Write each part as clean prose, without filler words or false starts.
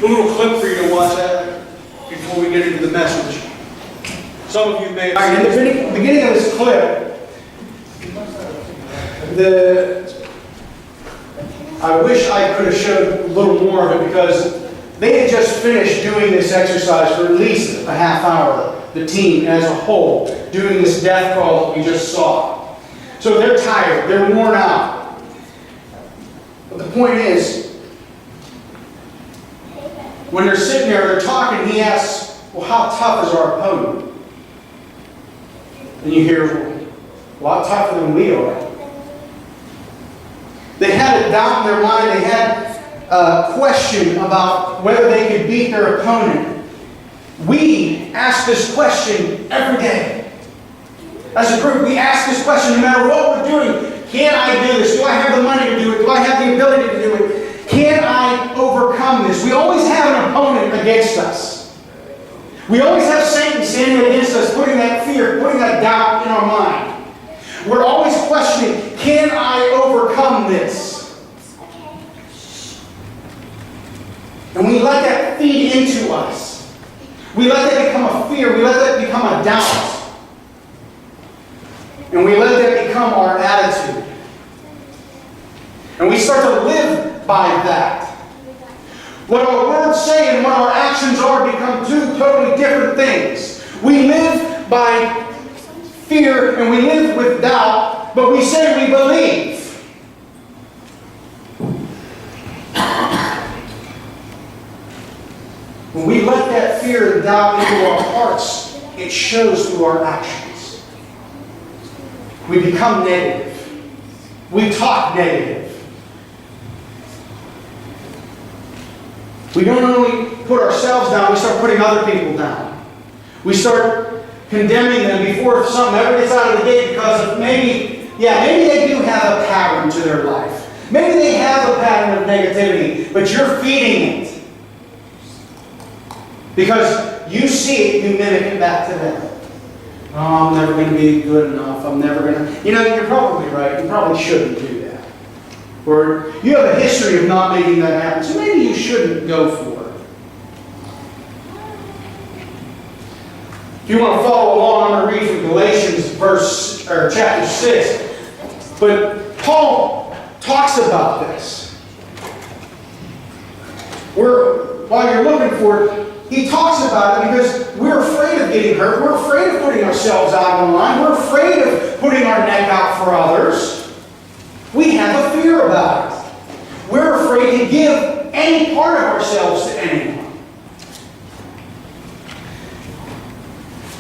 a little clip for you to watch that before we get into the message. Some of you may have In the beginning of this clip, I wish I could have showed a little more of it because they had just finished doing this exercise for at least a half hour, the team as a whole, doing this death call that we just saw. So they're tired, they're worn out. But the point is, when they're sitting there, they're talking, he asks, well, how tough is our opponent? And you hear, well, a lot tougher than we are. They had a doubt in their mind. They had a question about whether they could beat their opponent. We ask this question every day. As a group, we ask this question no matter what we're doing. Can I do this? Do I have the money to do it? Do I have the ability to do it? Can I overcome this? We always have an opponent against us. We always have Satan standing against us, putting that fear, putting that doubt in our mind. We're always questioning, can I overcome this? And we let that feed into us. We let that become a fear. We let that become a doubt. And we let that become our attitude. And we start to live by that. What our words say and what our actions are become two totally different things. We live by fear and we live with doubt, but we say we believe. When we let that fear and doubt into our hearts, it shows through our actions. We become negative. We talk negative. We don't only put ourselves down, we start putting other people down. We start condemning them before something ever gets out of the gate because of maybe they do have a pattern to their life. Maybe they have a pattern of negativity, but you're feeding it. Because you see it, you mimic it back to them. Oh, I'm never going to be good enough. I'm never going to... you're probably right. You probably shouldn't do that. Or you have a history of not making that happen, so maybe you shouldn't go for it. If you want to follow along, I'm going to read from Galatians chapter 6. But Paul talks about this. While you're looking for it, he talks about it because we're afraid of getting hurt. We're afraid of putting ourselves out on the line. We're afraid of putting our neck out for others. We have a fear about it. We're afraid to give any part of ourselves to anyone.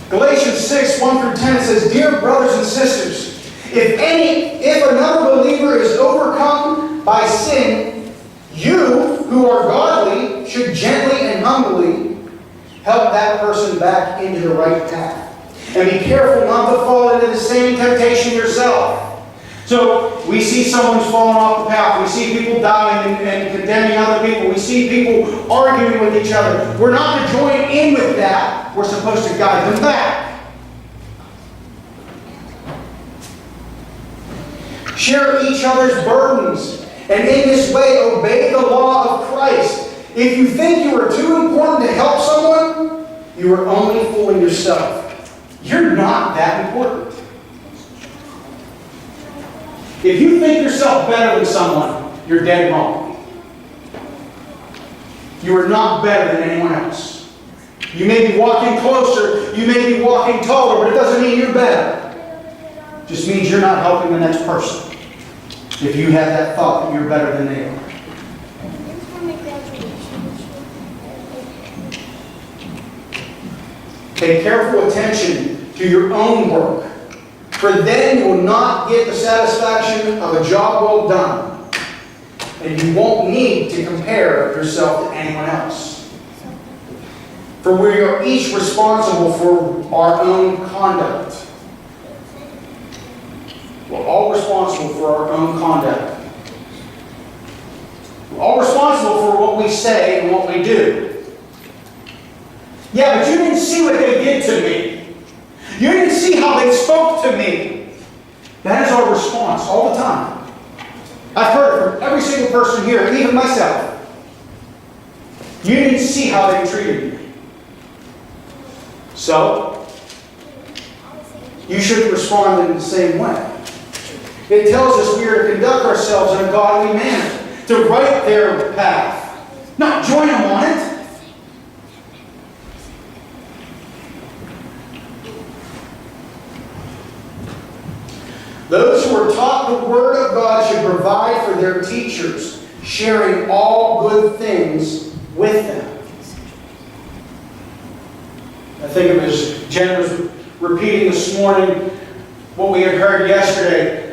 Galatians 6, 1 through 10 says, Dear brothers and sisters, if another believer is overcome by sin, you who are godly should gently and humbly help that person back into the right path. And be careful not to fall into the same temptation yourself. So we see someone's falling off the path. We see people dying and condemning other people. We see people arguing with each other. We're not to join in with that. We're supposed to guide them back. Share each other's burdens. And in this way, obey the law of Christ. If you think you are too important to help someone, you are only fooling yourself. You're not that important. If you think yourself better than someone, you're dead wrong. You are not better than anyone else. You may be walking closer, you may be walking taller, but it doesn't mean you're better. It just means you're not helping the next person. If you have that thought that you're better than they are. Pay careful attention to your own work. For then you will not get the satisfaction of a job well done. And you won't need to compare yourself to anyone else. For we are each responsible for our own conduct. We're all responsible for our own conduct. We're all responsible for what we say and what we do. Yeah, but you didn't see what they did to me. You didn't see how they spoke to me. That is our response all the time. I've heard it from every single person here, even myself. You didn't see how they treated you. So, you should respond in the same way. It tells us we are to conduct ourselves in a godly manner, to right their path, not join them on it. Those who are taught the Word of God should provide for their teachers, sharing all good things with them. I think it was Jen was repeating this morning what we had heard yesterday.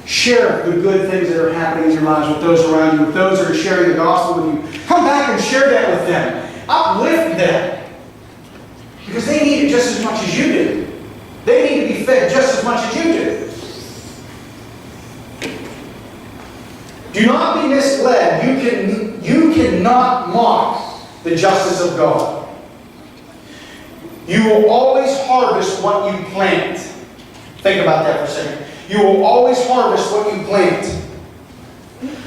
Share the good things that are happening in your lives with those around you, with those that are sharing the gospel with you. Come back and share that with them. Uplift them. Because they need it just as much as you do. They need to be fed just as much as you do. Do not be misled. You cannot mock the justice of God. You will always harvest what you plant. Think about that for a second. You will always harvest what you plant.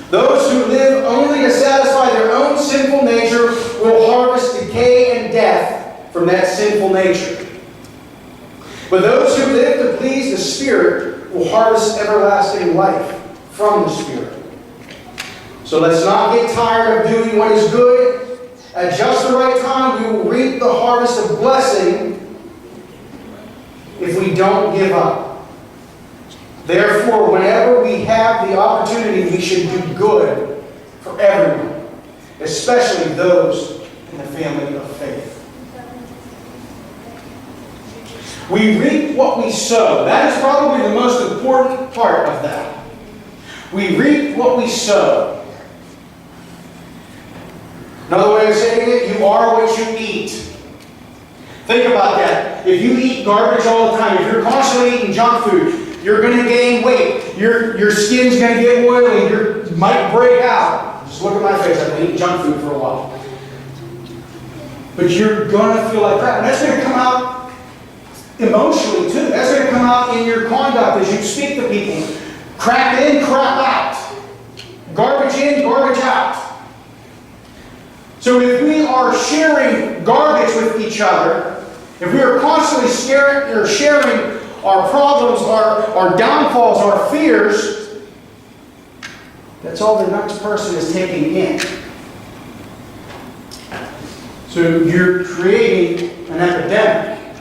Those who live only to satisfy their own sinful nature will harvest decay and death from that sinful nature. But those who live to please the Spirit will harvest everlasting life from the Spirit. So let's not get tired of doing what is good. At just the right time, we will reap the harvest of blessing if we don't give up. Therefore, whenever we have the opportunity, we should do good for everyone, especially those in the family of faith. We reap what we sow. That is probably the most important part of that. We reap what we sow. Another way of saying it, you are what you eat. Think about that. If you eat garbage all the time, if you're constantly eating junk food, you're going to gain weight. Your skin's going to get oily. You might break out. Just look at my face. I've been eating junk food for a while. But you're going to feel like crap. And that's going to come out emotionally too. That's going to come out in your conduct as you speak to people. Crap in, crap out. Garbage in, garbage out. So if we are sharing garbage with each other, if we are constantly sharing our problems, our downfalls, our fears, that's all the next person is taking in. So you're creating an epidemic.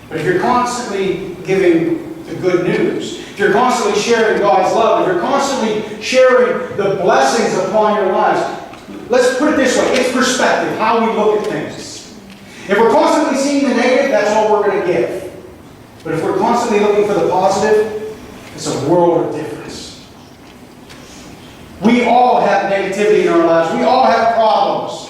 But if you're constantly giving the good news, if you're constantly sharing God's love, if you're constantly sharing the blessings upon your lives, let's put it this way, it's perspective, how we look at things. If we're constantly seeing the negative, that's all we're going to give. But if we're constantly looking for the positive, it's a world of difference. We all have negativity in our lives. We all have problems.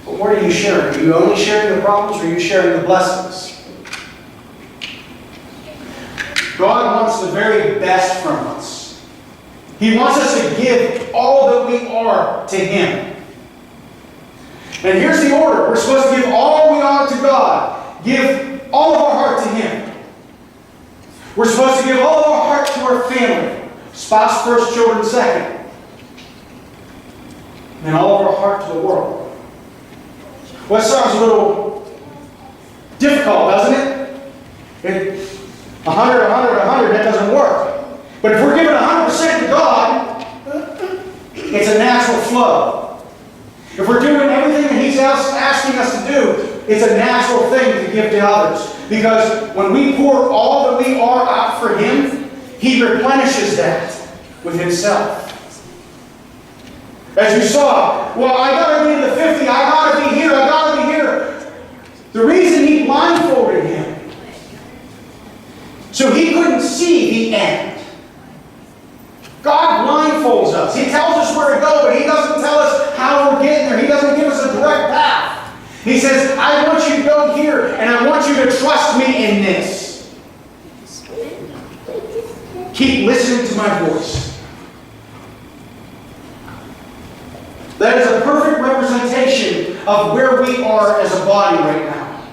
But what are you sharing? Are you only sharing the problems, or are you sharing the blessings? God wants the very best from us. He wants us to give all that we are to Him. And here's the order. We're supposed to give all we are to God. Give all of our heart to Him. We're supposed to give all of our heart to our family. Spouse first, children second. And all of our heart to the world. Well, that sounds a little difficult, doesn't it? 100, 100, 100, that doesn't work. But if we're giving 100% to God, it's a natural flow. If we're doing everything that He's asking us to do, it's a natural thing to give to others. Because when we pour all that we are out for Him, He replenishes that with Himself. As you saw, well, I got to be in the 50, I got to be here, I got to be here. The reason He blindfolded him, so he couldn't see the end. God blindfolds us. He tells us where to go, but He doesn't tell us how we're getting there. He doesn't give us a direct path. He says, I want you to go here, and I want you to trust me in this. Keep listening to my voice. That is a perfect representation of where we are as a body right now.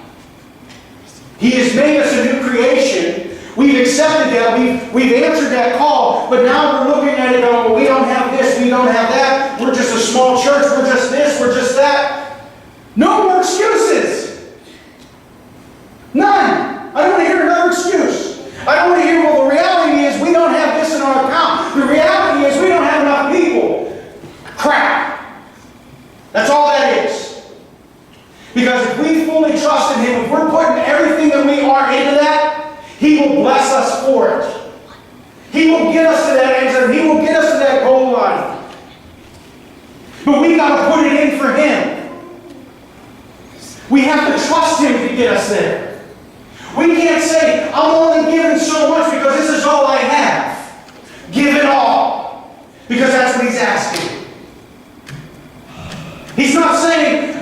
He has made us a new creation. We've accepted that. We've answered that call. But now we're looking at it going, well, we don't have this, we don't have that. We're just a small church. We're just this, we're just that. No more excuses. None. I don't want to hear another excuse. I don't want to hear, well, the reality is we don't have this in our account. The reality is we don't have enough people. Crap. That's all that is. Because if we fully trust in Him, if we're putting everything that we are into that, He will bless us for it. He will get us to that answer. He will get us to that goal line. But we got to put it in for Him. We have to trust Him to get us there. We can't say, I'm only giving so much because this is all I have. Give it all. Because that's what He's asking. He's not saying,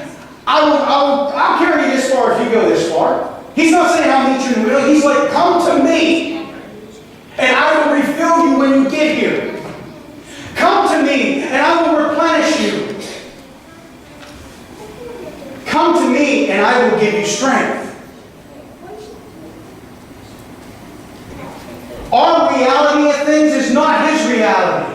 I'll carry you this far if you go this far. He's not saying I'll meet you in the middle. He's like, come to me, and I will refill you when you get here. Come to me, and I will replenish you. Come to me, and I will give you strength. Our reality of things is not His reality.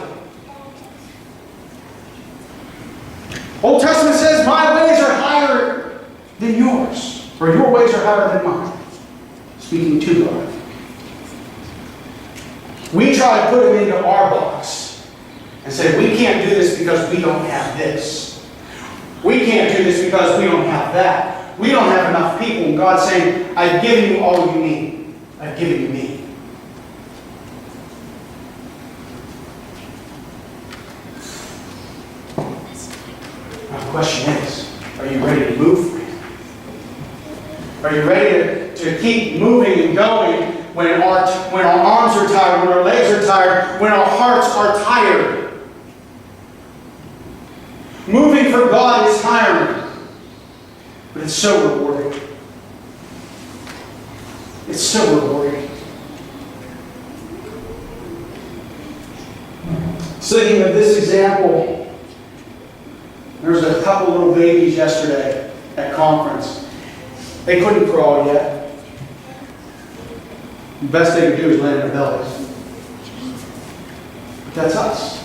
Old Testament says, my ways are higher than yours. Or your ways are higher than mine. Speaking to God. We try to put Him into our box. And say, we can't do this because we don't have this. We can't do this because we don't have that. We don't have enough people. And God's saying, I've given you all you need. I've given you me. The question is, are you ready to move for Him? Are you ready to keep moving and going when our arms are tired, when our legs are tired, when our hearts are tired? Moving for God is tiring, but it's so rewarding. It's so rewarding. Thinking of this example, there was a couple little babies yesterday at conference. They couldn't crawl yet. The best they could do is lay in their bellies. But that's us.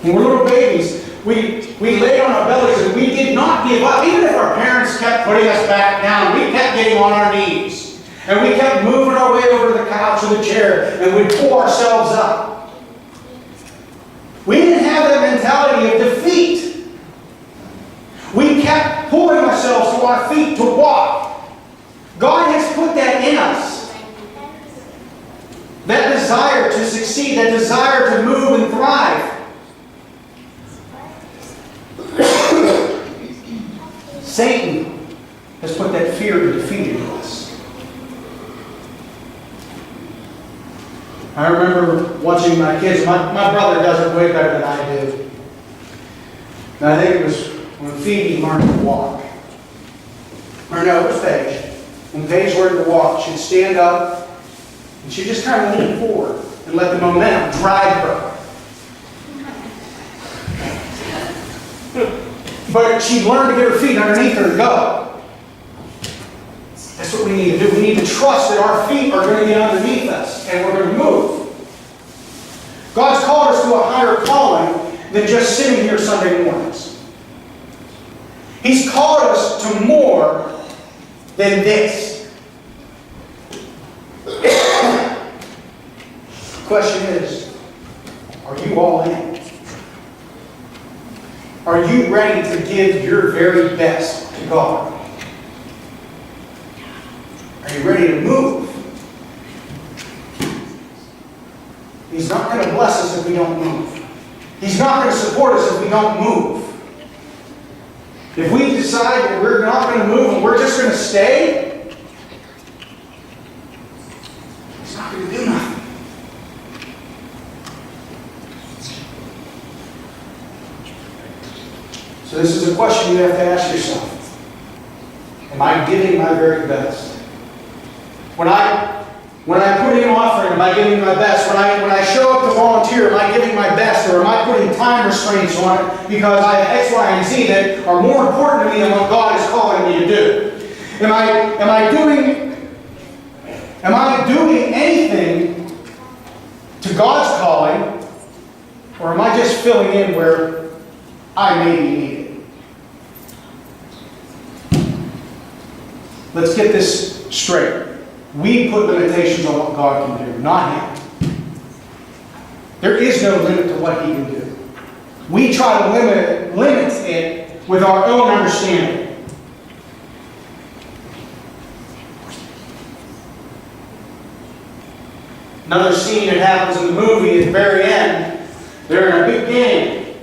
When we're little babies, we laid on our bellies and we did not give up. Even if our parents kept putting us back down, we kept getting on our knees. And we kept moving our way over to the couch or the chair and we'd pull ourselves up. We didn't have that mentality of defeat. We kept pulling ourselves to our feet to walk. God has put that in us. That desire to succeed, that desire to move and thrive. Satan has put that fear of defeat into us. I remember watching my kids. My brother does it way better than I do. And I think it was when Phoebe learned to walk. Or no, it was Paige. When Paige learned to walk, she'd stand up and she'd just kind of lean forward and let the momentum drag her. But she'd learned to get her feet underneath her and go. That's what we need to do. We need to trust that our feet are going to get underneath us and we're going to move. God's called us to a higher calling than just sitting here Sunday mornings. He's called us to more than this. The question is, are you all in? Are you ready to give your very best to God? Are you ready to move? He's not going to bless us if we don't move. He's not going to support us if we don't move. If we decide that we're not going to move and we're just going to stay, He's not going to do nothing. So this is a question you have to ask yourself. Am I giving my very best? When I put in offering, am I giving my best? When I show up to volunteer, am I giving my best? Or am I putting time restraints on it because I have X, Y, and Z that are more important to me than what God is calling me to do? Am I doing Am I doing anything to God's calling, or am I just filling in where I may be needed? Let's get this straight. We put limitations on what God can do, not Him. There is no limit to what He can do. We try to limit it with our own understanding. Another scene that happens in the movie at the very end, they're in a big game.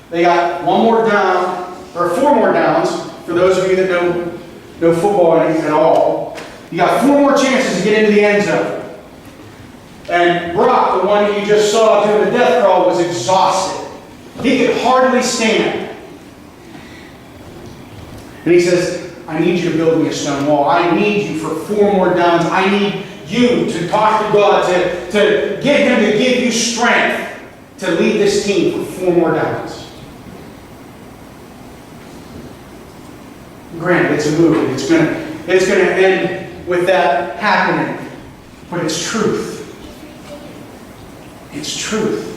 They got one more down, or 4 more downs, for those of you that know football at all. You got 4 more chances to get into the end zone. And Brock, the one that you just saw doing the death crawl, was exhausted. He could hardly stand. And he says, I need you to build me a stone wall. I need you for 4 more downs. I need you to talk to God, to get Him to give you strength to lead this team for 4 more downs. Granted, it's a movie. It's going to end with that happening. But it's truth. It's truth.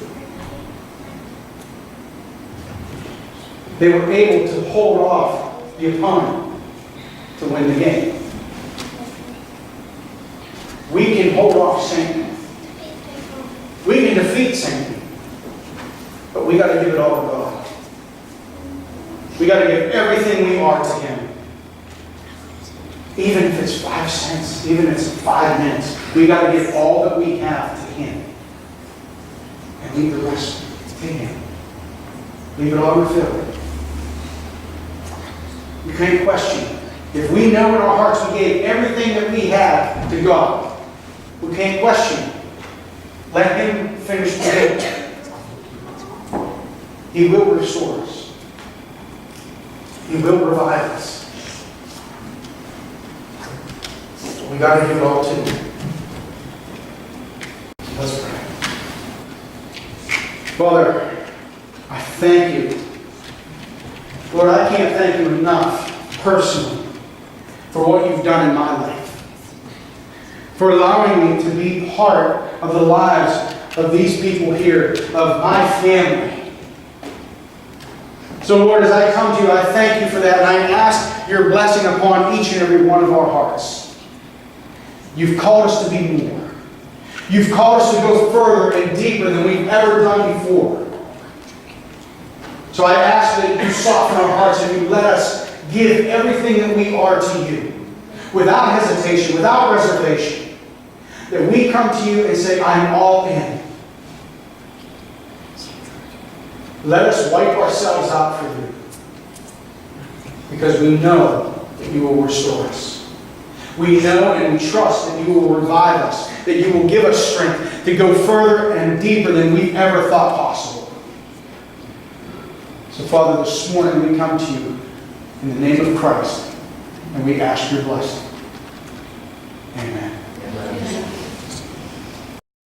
They were able to hold off the opponent to win the game. We can hold off Satan. We can defeat Satan. But we got to give it all to God. We got to give everything we are to Him. Even if it's 5 cents, even if it's 5 minutes, we got to give all that we have to Him. And leave the rest to Him. Leave it all to Phil. You can't question. If we know in our hearts we gave everything that we have to God, we can't question. Let Him finish the work. He will restore us. He will revive us. We got to give it all to Him. Let's pray. Father, I thank You. Lord, I can't thank You enough, personally, for what You've done in my life. For allowing me to be part of the lives of these people here, of my family. So Lord, as I come to You, I thank You for that, and I ask Your blessing upon each and every one of our hearts. You've called us to be more. You've called us to go further and deeper than we've ever done before. So I ask that You soften our hearts and You let us give everything that we are to You, without hesitation, without reservation. That we come to You and say, I'm all in. Let us wipe ourselves out for You. Because we know that You will restore us. We know and we trust that You will revive us. That You will give us strength to go further and deeper than we've ever thought possible. So Father, this morning we come to You in the name of Christ. And we ask Your blessing. Amen.